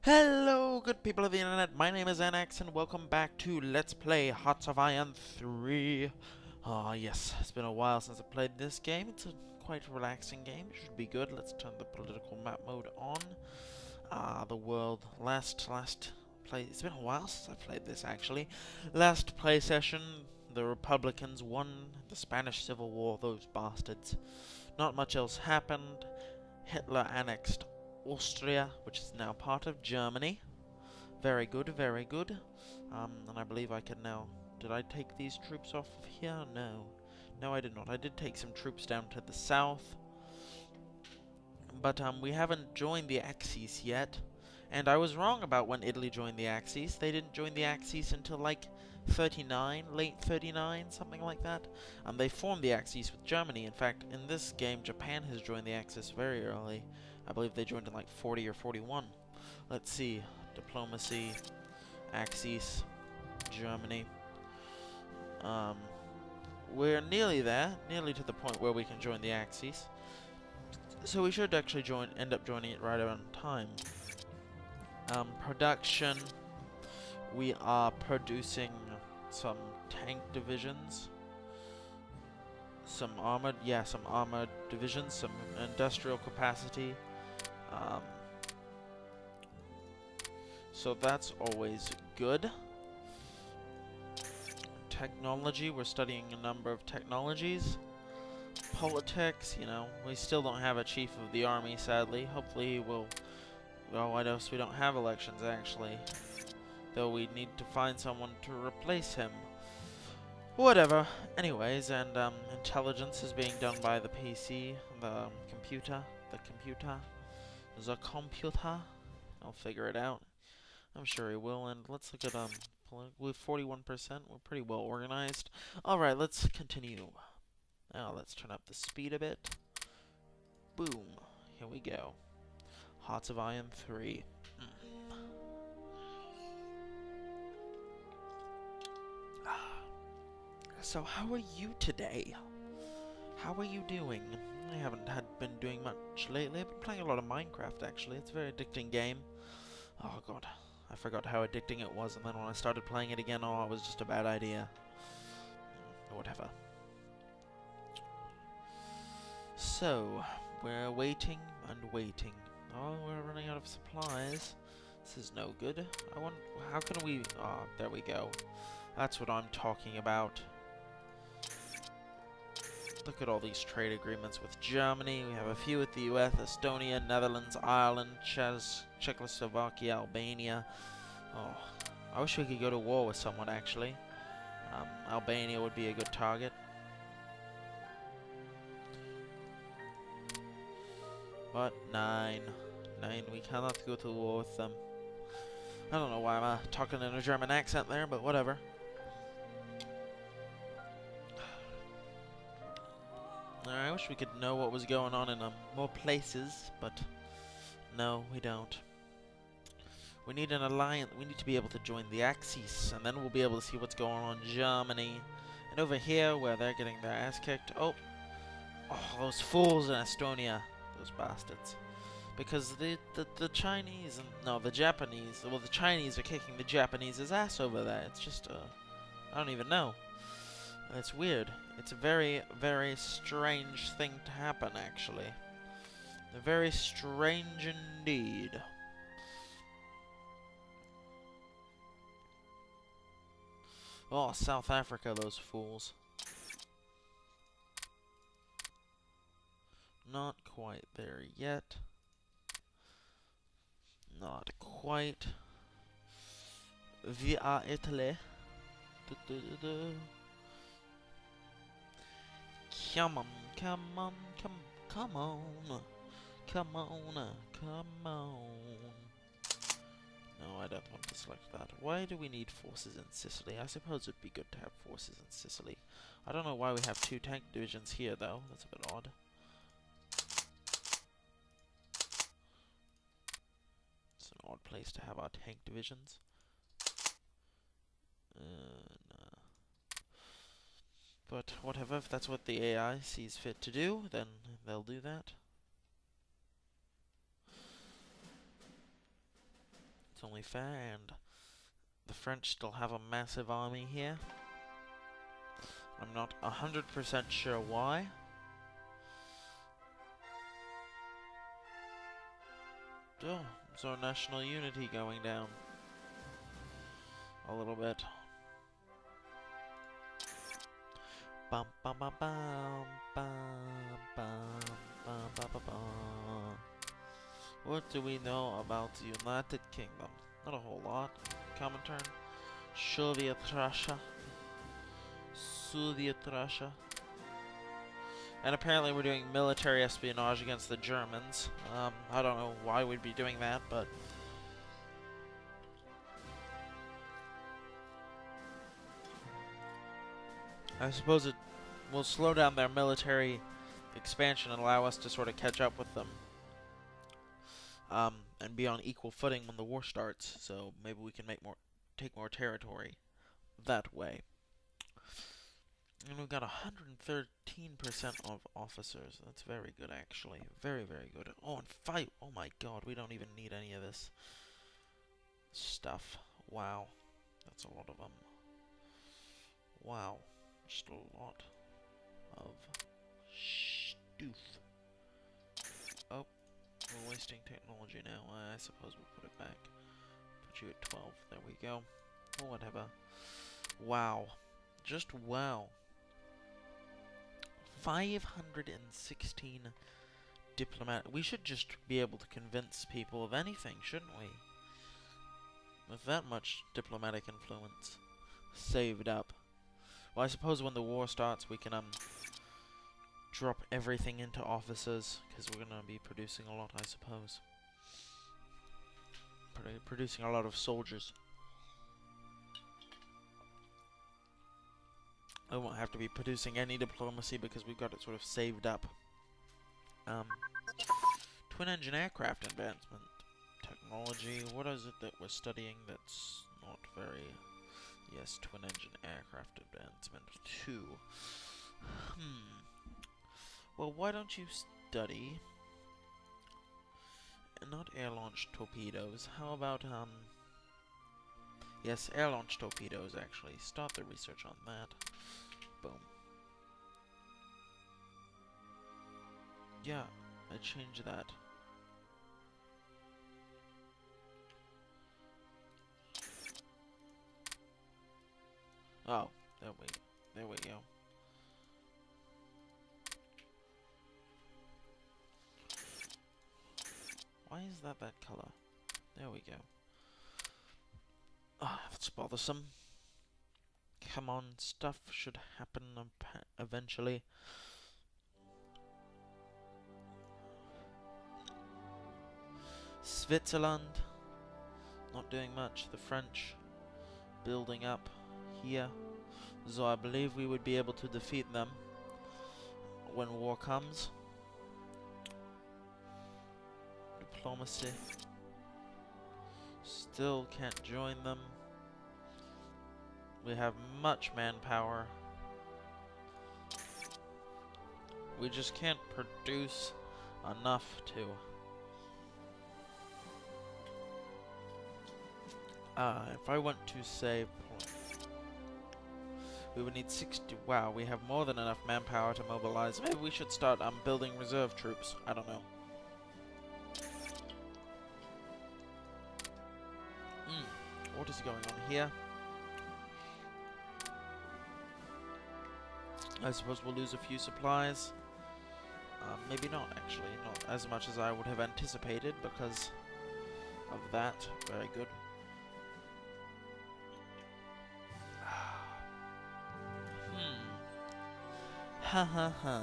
Hello, good people of the internet. My name is NX, and welcome back to Let's Play Hearts of Iron 3. Ah, yes, it's been a while since I played this game. It's a quite relaxing game. It should be good. Let's turn the political map mode on. The world. Last play. It's been a while since I played this, actually. Last play session, the Republicans won the Spanish Civil War. Those bastards. Not much else happened. Hitler annexed Austria, which is now part of Germany. Very good, very good. And I believe I can now... Did I take these troops off of here? No. No, I did not. I did take some troops down to the south. But we haven't joined the Axis yet. And I was wrong about when Italy joined the Axis. They didn't join the Axis until like 39, late 39, something like that. They formed the Axis with Germany. In fact, in this game, Japan has joined the Axis very early. I believe they joined in like 40 or 41. Let's see. Diplomacy, Axis, Germany. We're nearly there, nearly to the point where we can join the Axis. So we should actually end up joining it right around time. Production. We are producing some tank divisions. Some armored divisions, some industrial capacity. So that's always good. Technology, we're studying a number of technologies. Politics, you know, we still don't have a chief of the army, sadly. Hopefully we'll... Well, what else? We don't have elections, actually. Though we need to find someone to replace him. Whatever. Anyways, and intelligence is being done by the PC, the computer. The computer. I'll figure it out. I'm sure he will. And let's look at with 41%, we're pretty well organized. All right, let's continue. Now let's turn up the speed a bit. Boom. Here we go. Hearts of Iron 3. So how are you today? How are you doing? I haven't been doing much lately. I've been playing a lot of Minecraft, actually. It's a very addicting game. Oh god, I forgot how addicting it was, and then when I started playing it again, oh, it was just a bad idea. Whatever. So, we're waiting and waiting. Oh, we're running out of supplies. This is no good. I want... How can we... Oh, there we go. That's what I'm talking about. Look at all these trade agreements with Germany. We have a few with the US, Estonia, Netherlands, Ireland, Czechoslovakia, Albania. Oh, I wish we could go to war with someone, actually. Albania would be a good target. But 9, we cannot go to war with them. I don't know why I'm talking in a German accent there, but whatever. I wish we could know what was going on in more places, but no, we don't. We need an alliance. We need to be able to join the Axis, and then we'll be able to see what's going on in Germany. And over here, where they're getting their ass kicked. Oh, those fools in Estonia. Those bastards. Because the Chinese, no, the Japanese, well, the Chinese are kicking the Japanese's ass over there. It's just, I don't even know. It's weird. It's a very, very strange thing to happen, actually. Very strange indeed. Oh, South Africa, those fools. Not quite there yet. Not quite. Via Italy. Come on, come on, come on. Come on, come on. No, I don't want to select that. Why do we need forces in Sicily? I suppose it'd be good to have forces in Sicily. I don't know why we have 2 tank divisions here, though. That's a bit odd. It's an odd place to have our tank divisions. No. But whatever, if that's what the AI sees fit to do, then they'll do that. only fair, and the French still have a massive army here. I'm not 100% sure why. Oh, so national unity going down a little bit. Bum bum bum bum bum bum bum bum bum bum. What do we know about the United Kingdom? Not a whole lot. Common turn. Soviet Russia. Soviet Russia. And apparently we're doing military espionage against the Germans. I don't know why we'd be doing that, but... I suppose it will slow down their military expansion and allow us to sort of catch up with them. And be on equal footing when the war starts, so maybe we can take more territory that way. And we've got 113% of officers. That's very good, actually. Very, very good. Oh, and fight! Oh my god, we don't even need any of this stuff. Wow. That's a lot of them. Wow. Just a lot of stuff. Oh, we're wasting technology now. I suppose we'll put it back. Put you at 12. There we go. Or whatever. Wow. Just wow. 516 diplomat. We should just be able to convince people of anything, shouldn't we? With that much diplomatic influence saved up. Well, I suppose when the war starts, we can drop everything into officers, because we're gonna be producing a lot, I suppose. Producing a lot of soldiers. I won't have to be producing any diplomacy because we've got it sort of saved up. Twin engine aircraft advancement technology. What is it that we're studying that's not very... Yes, twin engine aircraft advancement 2. Well, why don't you study... Not air-launched torpedoes. How about, Yes, air-launched torpedoes, actually. Start the research on that. Boom. Yeah, I changed that. Oh, there we go. Why is that color? There we go. Ah, that's bothersome. Come on, stuff should happen eventually. Switzerland, not doing much. The French, building up here. So I believe we would be able to defeat them when war comes. Diplomacy. Still can't join them. We have much manpower. We just can't produce enough to. If I went to say, we would need 60. Wow, we have more than enough manpower to mobilize. Maybe we should start building reserve troops. I don't know. What is going on here? I suppose we'll lose a few supplies. Maybe not, actually. Not as much as I would have anticipated because of that. Very good. Ha ha ha.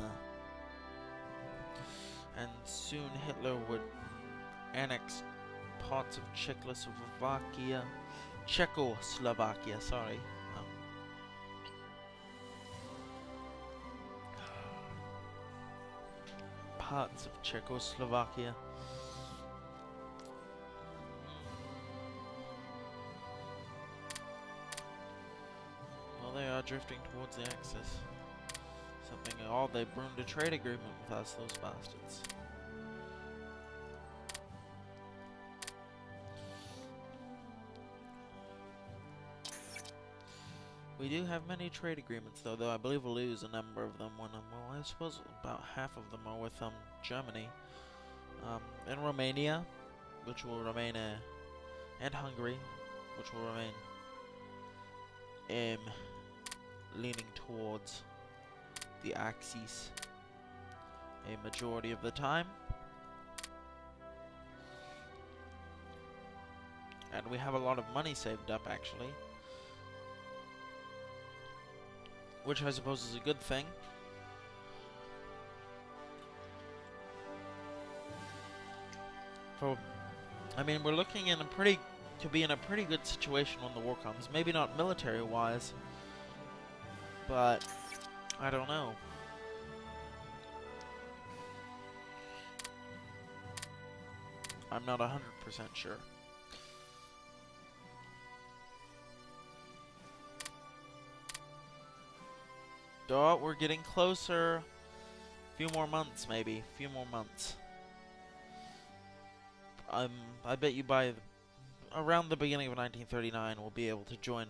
And soon Hitler would annex parts of Czechoslovakia, sorry. Parts of Czechoslovakia. Well, they are drifting towards the Axis. They burned a trade agreement with us, those bastards. We do have many trade agreements, though I believe we'll lose a number of them when, well, I suppose about half of them are with, Germany. And Romania, which will remain, and Hungary, which will remain, leaning towards the Axis a majority of the time. And we have a lot of money saved up, actually. Which I suppose is a good thing. For, I mean, we're looking in to be in a pretty good situation when the war comes. Maybe not military-wise, but I don't know. I'm not 100% sure. Oh, we're getting closer. A few more months, maybe. A few more months. I bet you by around the beginning of 1939, we'll be able to join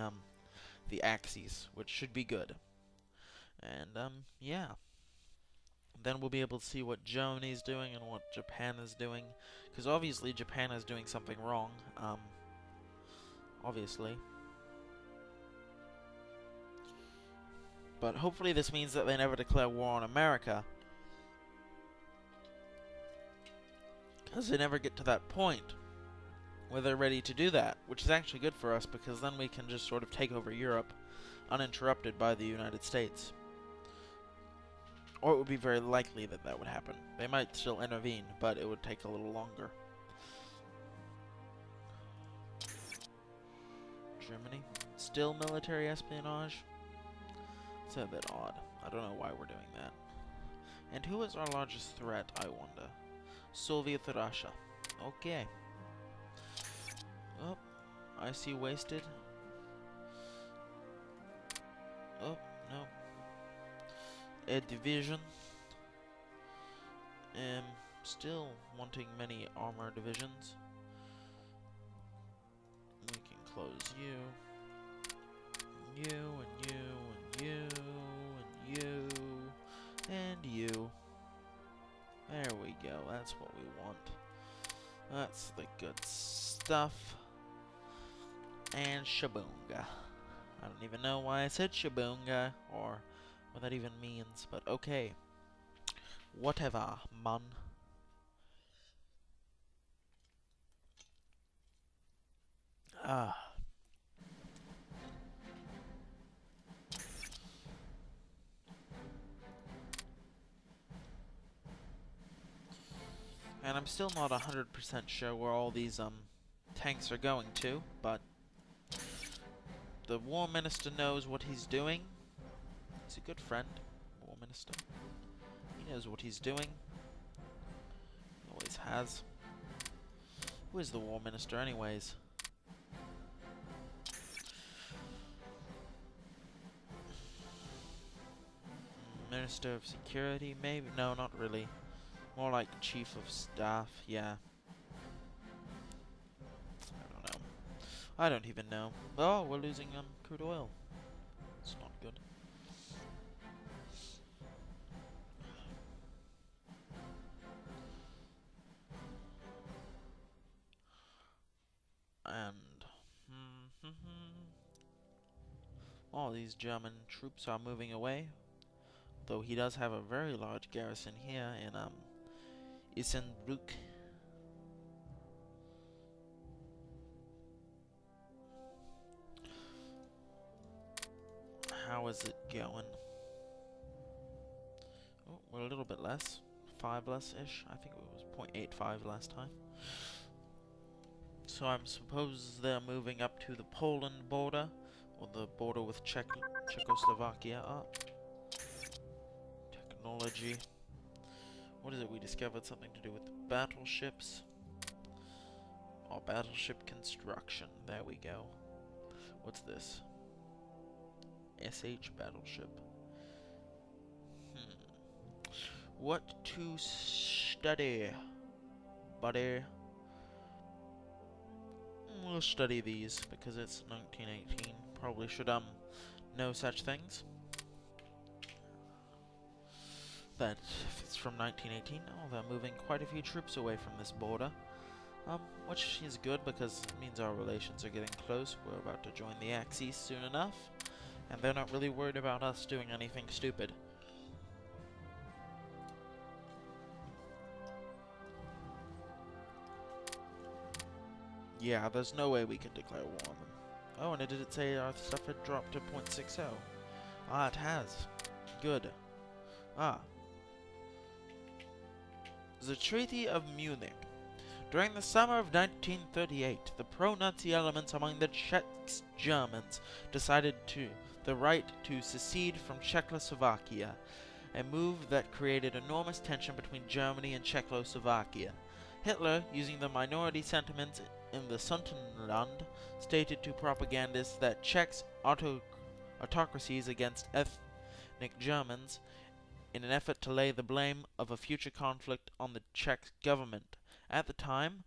the Axis, which should be good. And yeah. Then we'll be able to see what Germany's doing and what Japan is doing, because obviously Japan is doing something wrong. Obviously. But hopefully this means that they never declare war on America. Because they never get to that point where they're ready to do that, which is actually good for us, because then we can just sort of take over Europe uninterrupted by the United States. Or it would be very likely that that would happen. They might still intervene, but it would take a little longer. Germany. Still military espionage? It's a bit odd. I don't know why we're doing that. And who is our largest threat, I wonder? Soviet Russia. Okay. Oh, I see wasted. Oh, no. A division. Still wanting many armor divisions. We can close you. You, and you, and you, and you, and you. There we go, that's what we want. That's the good stuff. And shaboonga. I don't even know why I said shaboonga, or what that even means, but okay. Whatever, man. And I'm still not 100% sure where all these tanks are going to, but the War Minister knows what he's doing. He's a good friend, War Minister. He knows what he's doing. Always has. Who is the War Minister anyways? Minister of Security, maybe? No, not really. More like Chief of Staff, yeah. I don't know. I don't even know. Oh, we're losing crude oil. It's not good. And all these German troops are moving away. Though he does have a very large garrison here in Isenbrück. How is it going? Oh, we're a little bit less. 5 less-ish. I think it was 0.85 last time. So I suppose they're moving up to the Poland border, or the border with Czechoslovakia. Technology. What is it we discovered? Something to do with battleships. Or battleship construction. There we go. What's this? SH battleship. What to study, buddy? We'll study these because it's 1918. Probably should no such things. That it's from 1918. Oh, they're moving quite a few troops away from this border. Which is good because it means our relations are getting close. We're about to join the Axis soon enough. And they're not really worried about us doing anything stupid. Yeah, there's no way we can declare war on them. Oh, and did it say our stuff had dropped to 0.60? Ah, it has. Good. Ah. The Treaty of Munich. During the summer of 1938, the pro-Nazi elements among the Czech Germans decided the right to secede from Czechoslovakia, a move that created enormous tension between Germany and Czechoslovakia. Hitler, using the minority sentiments in the Sudetenland, stated to propagandists that Czechs' autocracies against ethnic Germans in an effort to lay the blame of a future conflict on the Czech government. At the time,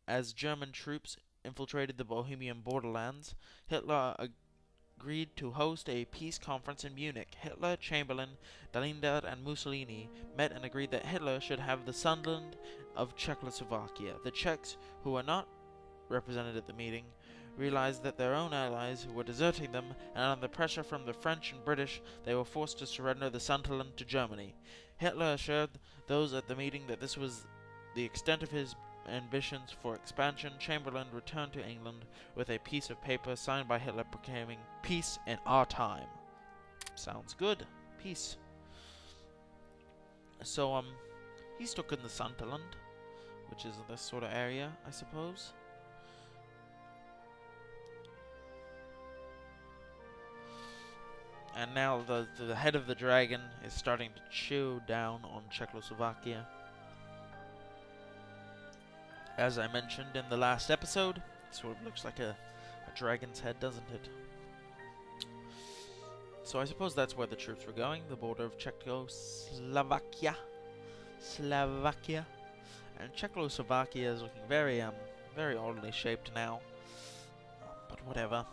as German troops infiltrated the Bohemian borderlands, Hitler agreed to host a peace conference in Munich. Hitler, Chamberlain, Dallinger, and Mussolini met and agreed that Hitler should have the Sunderland of Czechoslovakia. The Czechs, who were not represented at the meeting, realized that their own allies were deserting them, and under pressure from the French and British, they were forced to surrender the Sunderland to Germany. Hitler assured those at the meeting that this was the extent of his ambitions for expansion. Chamberlain returned to England with a piece of paper signed by Hitler proclaiming peace in our time. Sounds good. Peace. So, he's stuck in the Sunderland, which is this sort of area, I suppose. And now the head of the dragon is starting to chew down on Czechoslovakia. As I mentioned in the last episode, it sort of looks like a dragon's head, doesn't it? So I suppose that's where the troops were going, the border of Czechoslovakia. And Czechoslovakia is looking very oddly shaped now. But whatever.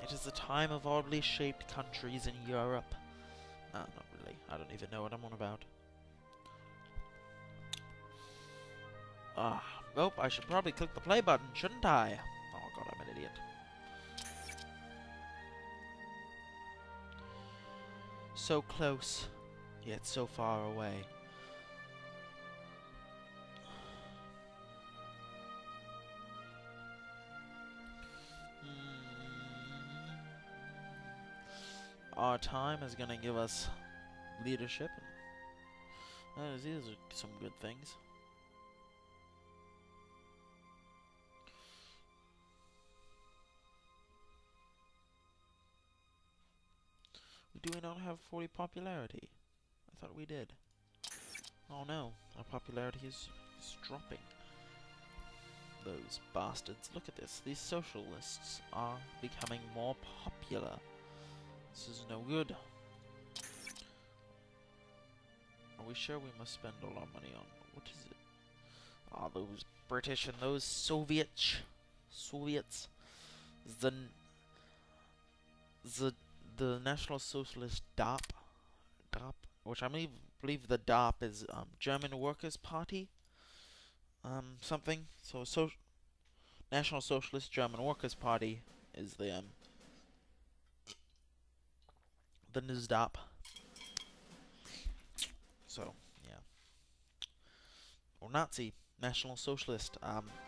It is the time of oddly shaped countries in Europe. Not really. I don't even know what I'm on about. Oh, I should probably click the play button, shouldn't I? Oh god, I'm an idiot. So close, yet so far away. Our time is going to give us leadership. These are some good things. Do we not have 40 popularity? I thought we did. Oh no, our popularity is dropping. Those bastards. Look at this. These socialists are becoming more popular. This is no good. Are we sure we must spend all our money on? What is it? Ah, those British and those Soviets. The National Socialist DAP, which I believe the DAP is German Workers' Party, something. So National Socialist German Workers' Party is the NSDAP. So yeah, or Nazi National Socialist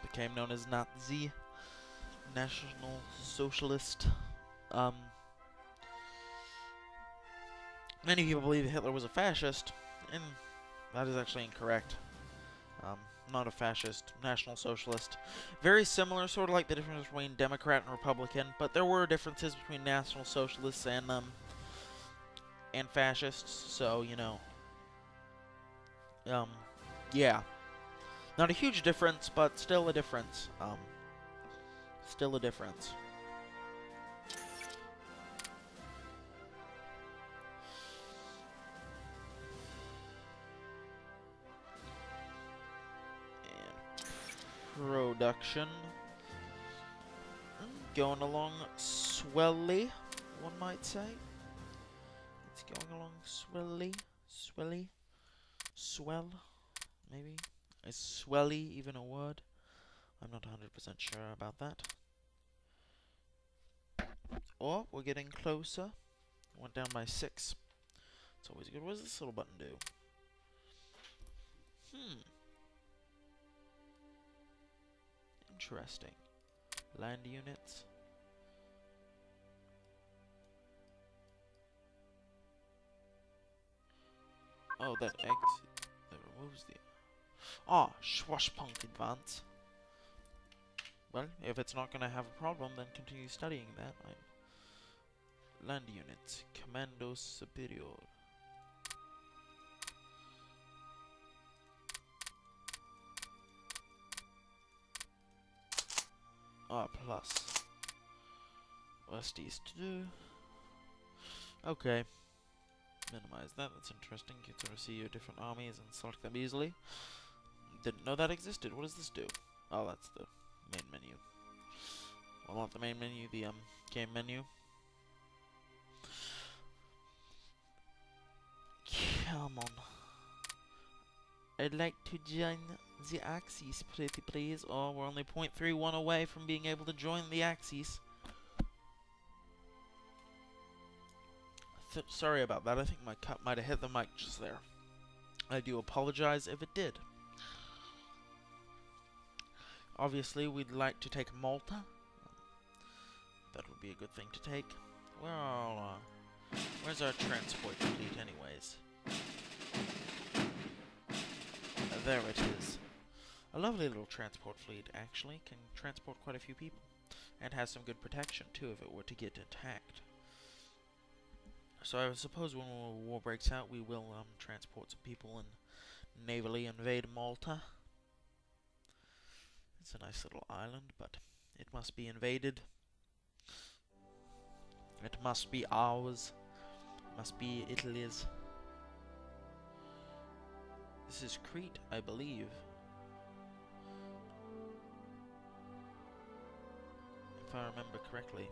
became known as Nazi National Socialist. Many people believe Hitler was a fascist, and that is actually incorrect. Not a fascist, National Socialist. Very similar, sort of like the difference between Democrat and Republican, but there were differences between National Socialists and fascists, so, you know. Yeah. Not a huge difference, but still a difference. Still a difference. Production going along swellly, one might say. going along swell, maybe? Is swelly even a word? I'm not 100% sure about that. Oh, we're getting closer. Went down by 6. It's always good. What does this little button do? Interesting. Land units. Oh, that removes the... Ah, Schwashpunk Advance. Well, if it's not going to have a problem, then continue studying that. Land units. Commando Superior. Ah, plus. West East to do. Okay. Minimize that, that's interesting. You can sort of see your different armies and select them easily. Didn't know that existed. What does this do? Oh, that's the main menu. Well, not the main menu, the game menu. Come on. I'd like to join the Axis, pretty please. Oh, we're only 0.31 away from being able to join the Axis. Sorry about that. I think my cup might have hit the mic just there. I do apologize if it did. Obviously, we'd like to take Malta. That would be a good thing to take. Well, where's our transport fleet, anyways? There it is. A lovely little transport fleet, actually. Can transport quite a few people. And has some good protection, too, if it were to get attacked. So I suppose when war breaks out, we will transport some people and navally invade Malta. It's a nice little island, but it must be invaded. It must be ours. It must be Italy's. This is Crete, I believe. If I remember correctly.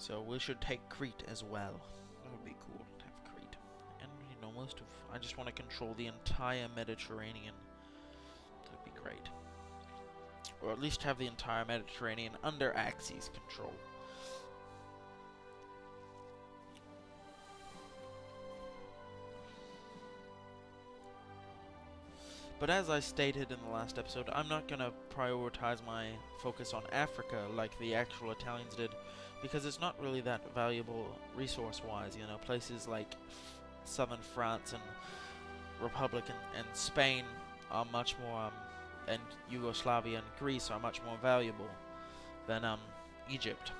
So we should take Crete as well. That would be cool to have Crete. And, you know, I just want to control the entire Mediterranean. That would be great. Or at least have the entire Mediterranean under Axis control. But as I stated in the last episode, I'm not going to prioritize my focus on Africa like the actual Italians did, because it's not really that valuable resource-wise. You know, places like southern France and Republic and Spain are much more, and Yugoslavia and Greece are much more valuable than Egypt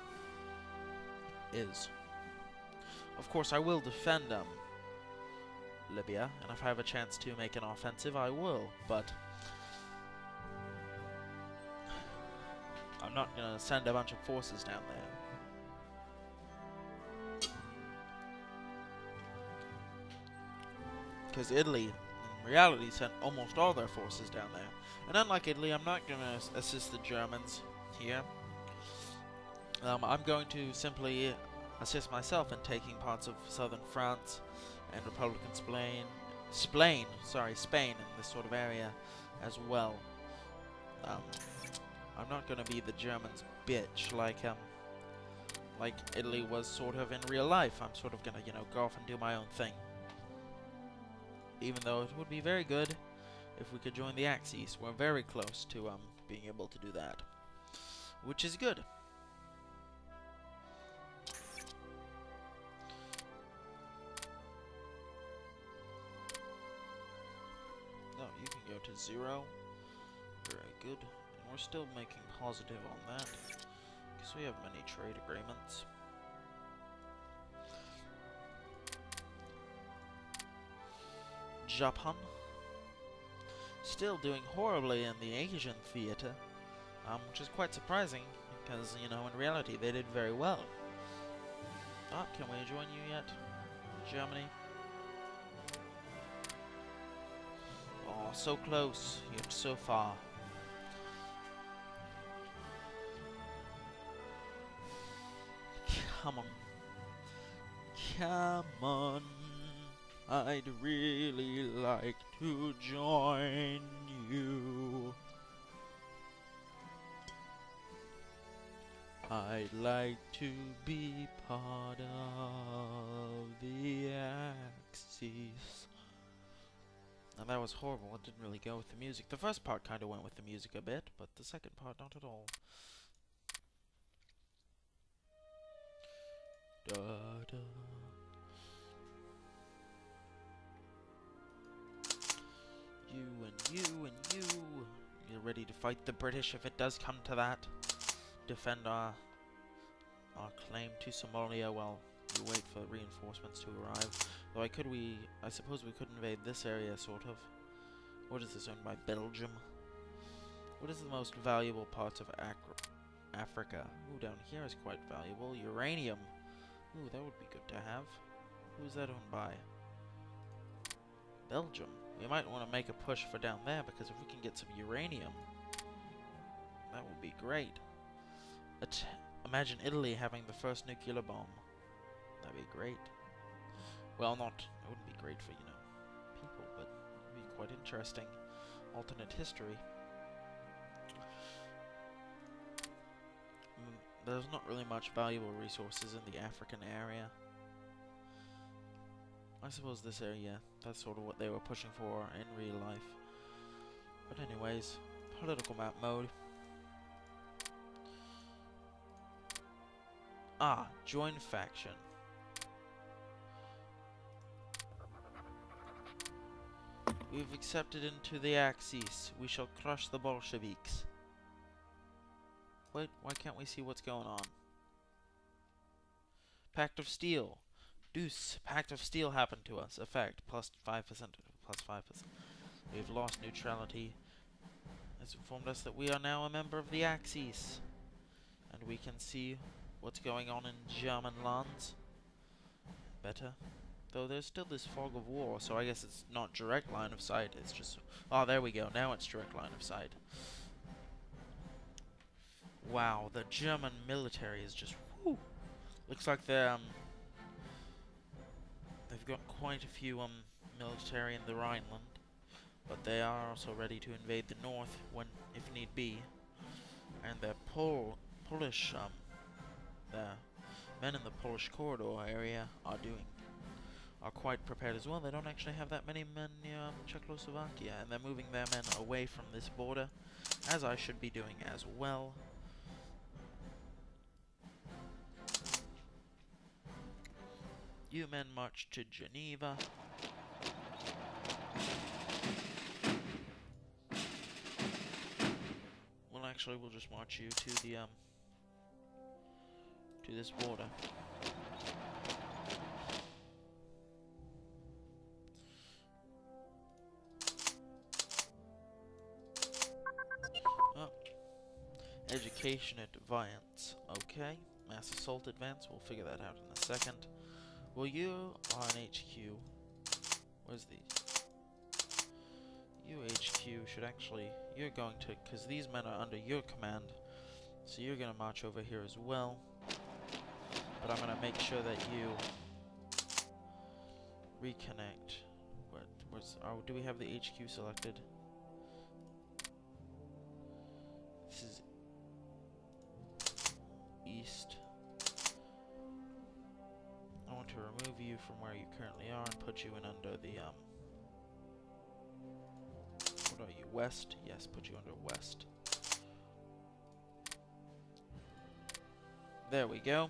is. Of course, I will defend Libya, and if I have a chance to make an offensive, I will, but I'm not going to send a bunch of forces down there. Because Italy, in reality, sent almost all their forces down there. And unlike Italy, I'm not going to assist the Germans here. I'm going to simply assist myself in taking parts of southern France and Republican Spain, in this sort of area as well. I'm not going to be the Germans' bitch like Italy was sort of in real life. I'm sort of going to, go off and do my own thing. Even though it would be very good if we could join the Axis. We're very close to being able to do that, which is good. No, you can go to 0. Very good. And we're still making positive on that, because we have many trade agreements. Japan. Still doing horribly in the Asian theater, which is quite surprising, because, in reality, they did very well. Ah, can we join you yet, Germany? Oh, so close, yet so far. Come on. Come on, I'd really like to join you. I'd like to be part of the Axis. And that was horrible, it didn't really go with the music. The first part kinda went with the music a bit, but the second part not at all. Da, da. You and you and you. You're ready to fight the British if it does come to that. Defend our claim to Somalia while you wait for reinforcements to arrive. Though I suppose we could invade this area, sort of. What is this, owned by Belgium? What is the most valuable parts of Africa? Ooh, down here is quite valuable. Uranium. Ooh, that would be good to have. Who is that owned by? Belgium. We might want to make a push for down there, because if we can get some uranium, that would be great. Imagine Italy having the first nuclear bomb. That'd be great. Well, it wouldn't be great for, people, but it'd be quite interesting. Alternate history. There's not really much valuable resources in the African area. I suppose this area, that's sort of what they were pushing for in real life. But anyways, political map mode. Join faction. We've accepted into the Axis. We shall crush the Bolsheviks. Wait, why can't we see what's going on? Pact of Steel. Deuce. Pact of Steel happened to us. Effect. +5%. +5%. We've lost neutrality. It's informed us that we are now a member of the Axis. And we can see what's going on in German lands better. Though there's still this fog of war, so I guess it's not direct line of sight. It's just... Oh, there we go. Now it's direct line of sight. Wow, the German military is just... Whew. Looks like they're... They've got quite a few military in the Rhineland. But they are also ready to invade the north when, if need be. And their Polish... the men in the Polish corridor area are quite prepared as well. They don't actually have that many men near Czechoslovakia, and they're moving their men away from this border, as I should be doing as well. You men march to Geneva. Well, actually, we'll just march you to the to this border. Oh. Education advance. Okay. Mass assault advance. We'll figure that out in a second. Well, you are an HQ. Where's the... You HQ should actually... You're going to... Because these men are under your command. So you're going to march over here as well. But I'm going to make sure that you... reconnect. Do we have the HQ selected? This is... East. I want to remove you from where you currently are and put you in under the, what are you, west? Yes, put you under west. There we go.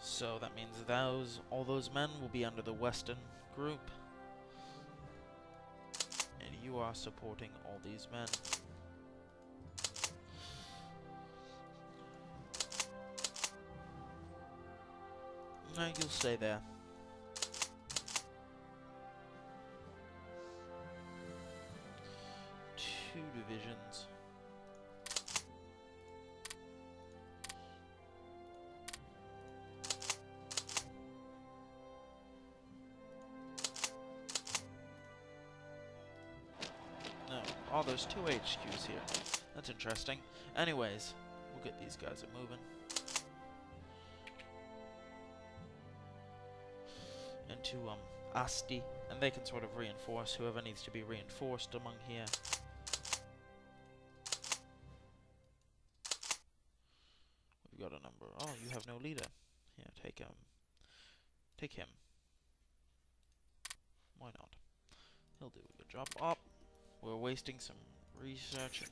So that means all those men will be under the western group. And you are supporting all these men. No, you'll stay there. Two divisions. No. Oh, there's two HQs here. That's interesting. Anyways, we'll get these guys moving. into Asti, and they can sort of reinforce whoever needs to be reinforced among here. We've got a number. Oh, you have no leader. Here, take him. Take him. Why not? He'll do a good job. Up. We're wasting some research and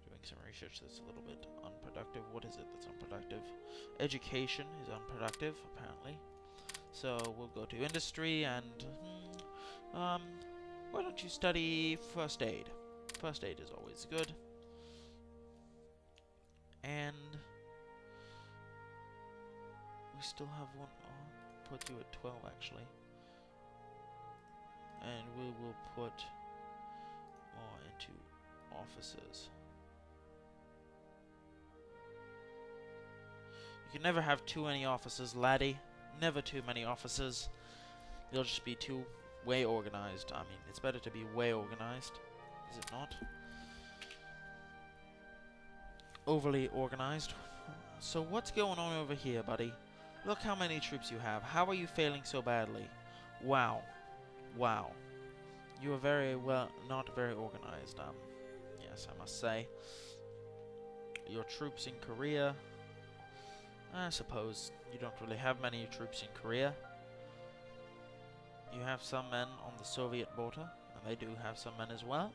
doing some research that's a little bit unproductive. What is it that's unproductive? Education is unproductive, apparently. So we'll go to industry and why don't you study first aid? First aid is always good. And we still have one. Oh, put you at 12 actually. And we will put more into officers. You can never have too many officers, laddie. Never too many officers. They'll just be too way organized. I mean, it's better to be way organized, is it not? Overly organized. So what's going on over here, buddy? Look how many troops you have. How are you failing so badly? Wow. Wow. You are very well, not very organized. Yes, I must say. Your troops in Korea, I suppose you don't really have many troops in Korea. You have some men on the Soviet border, and they do have some men as well.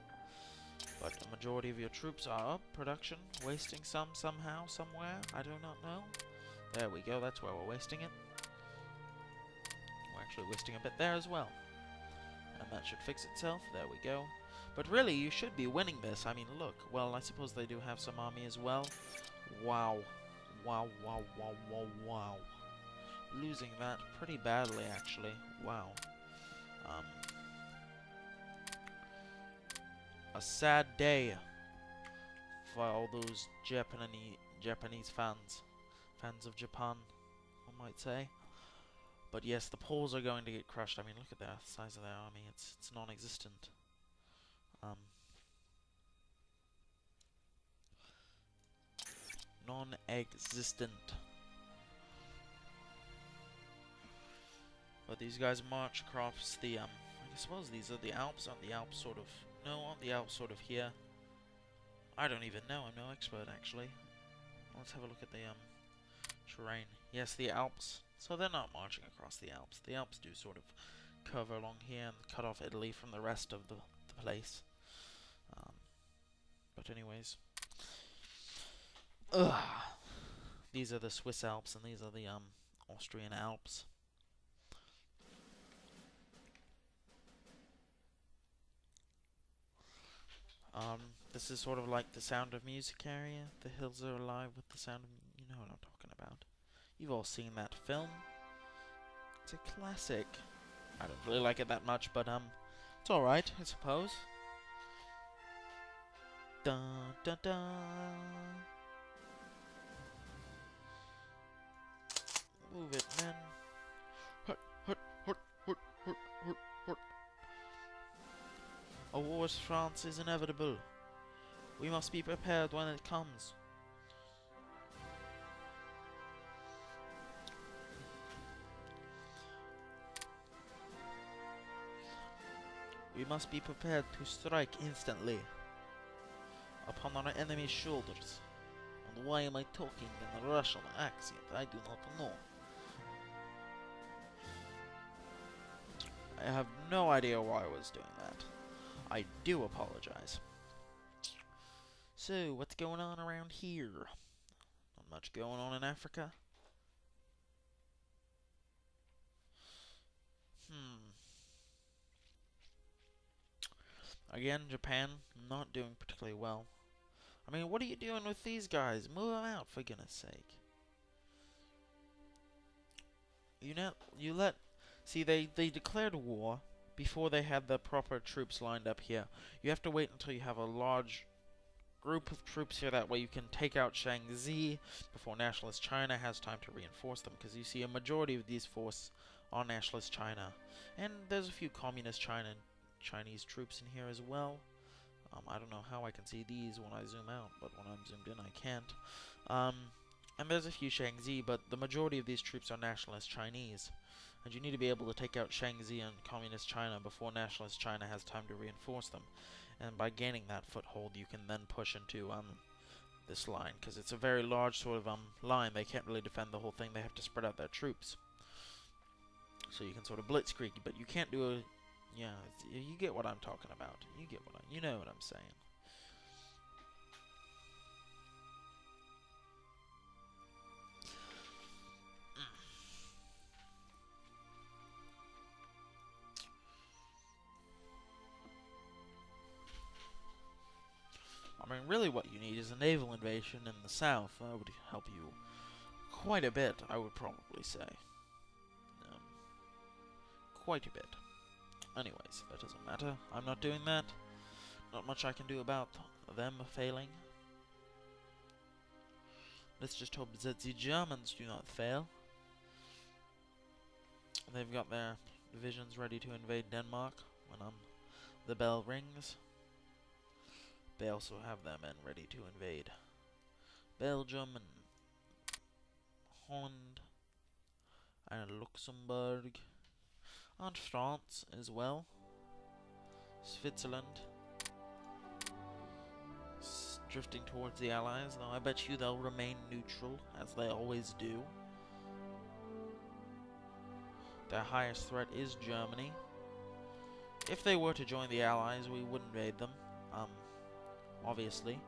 But the majority of your troops are up. Production, wasting some somehow, somewhere. I do not know. There we go, that's where we're wasting it. We're actually wasting a bit there as well. And that should fix itself. There we go. But really, you should be winning this. I mean, look. Well, I suppose they do have some army as well. Wow. Wow, wow, wow, wow, wow. Losing that pretty badly, actually. Wow. A sad day for all those Japanese fans. Fans of Japan, one might say. But yes, the Poles are going to get crushed. I mean, look at the size of their army. It's non-existent. Non-existent. But these guys march across the, I suppose these are the Alps. Aren't the Alps sort of... No, aren't the Alps sort of here? I don't even know. I'm no expert, actually. Let's have a look at the, terrain. Yes, the Alps. So they're not marching across the Alps. The Alps do sort of cover along here and cut off Italy from the rest of the place. But anyways. Ugh. These are the Swiss Alps and these are the Austrian Alps. This is sort of like the Sound of Music area. The hills are alive with the sound of... You know what I'm talking about. You've all seen that film. It's a classic. I don't really like it that much, but it's alright, I suppose. Dun dun dun. Move it, man. Hut, hut, hut, hut, hut, hut, hut. A war with France is inevitable. We must be prepared when it comes. We must be prepared to strike instantly upon our enemy's shoulders. And why am I talking in a Russian accent? I do not know. I have no idea why I was doing that. I do apologize. So, what's going on around here? Not much going on in Africa. Again, Japan, not doing particularly well. I mean, what are you doing with these guys? Move them out, for goodness sake. See, they declared war before they had the proper troops lined up here. You have to wait until you have a large group of troops here. That way you can take out Shaanxi before Nationalist China has time to reinforce them. Because you see, a majority of these forces are Nationalist China. And there's a few Communist Chinese troops in here as well. I don't know how I can see these when I zoom out, but when I'm zoomed in I can't. And there's a few Shaanxi, but the majority of these troops are Nationalist Chinese. And you need to be able to take out Shaanxi and Communist China before Nationalist China has time to reinforce them. And by gaining that foothold, you can then push into this line, because it's a very large sort of line. They can't really defend the whole thing. They have to spread out their troops. So you can sort of blitzkrieg, but you can't do a... Yeah, you get what I'm talking about. You know what I'm saying. I mean, really what you need is a naval invasion in the south. That would help you quite a bit, I would probably say. Quite a bit. Anyways, that doesn't matter. I'm not doing that. Not much I can do about them failing. Let's just hope that the Germans do not fail. They've got their divisions ready to invade Denmark when the bell rings. They also have their men ready to invade Belgium and Holland and Luxembourg and France as well. Switzerland. Drifting towards the Allies, though I bet you they'll remain neutral, as they always do. Their highest threat is Germany. If they were to join the Allies, we would invade them, obviously.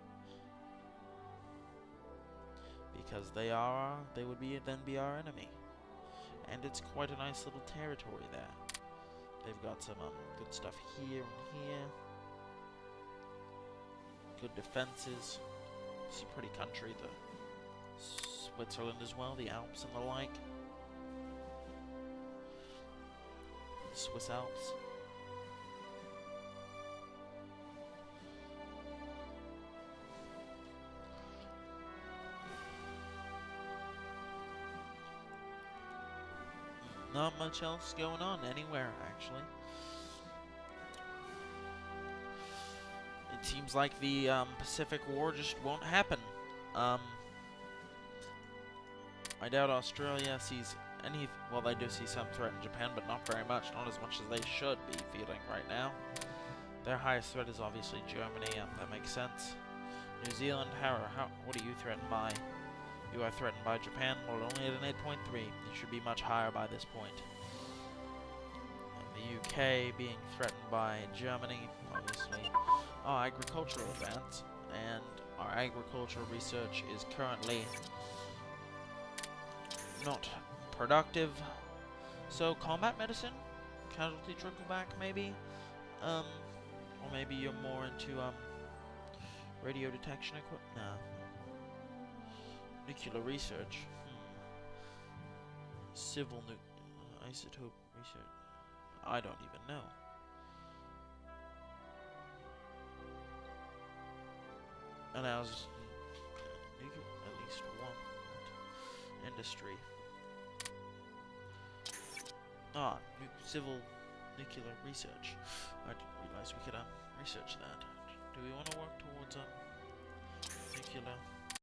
Because they would then be our enemy. And it's quite a nice little territory there. They've got some good stuff here and here. Good defenses. It's a pretty country, the Switzerland as well, the Alps and the like. The Swiss Alps. Not much else going on anywhere, actually. It seems like the Pacific War just won't happen. I doubt Australia sees any... Well, they do see some threat in Japan, but not very much. Not as much as they should be feeling right now. Their highest threat is obviously Germany. That makes sense. New Zealand, what are you threatened by? You are threatened by Japan. Well, only at an 8.3. You should be much higher by this point. And the UK being threatened by Germany, obviously. Our agricultural advance, and our agricultural research is currently not productive. So combat medicine, casualty trickle back maybe, or maybe you're more into radio detection equipment. Nah. Nuclear research. Civil isotope research. I don't even know. And I was at least one industry. Civil nuclear research. I didn't realize we could research that. Do we want to work towards nuclear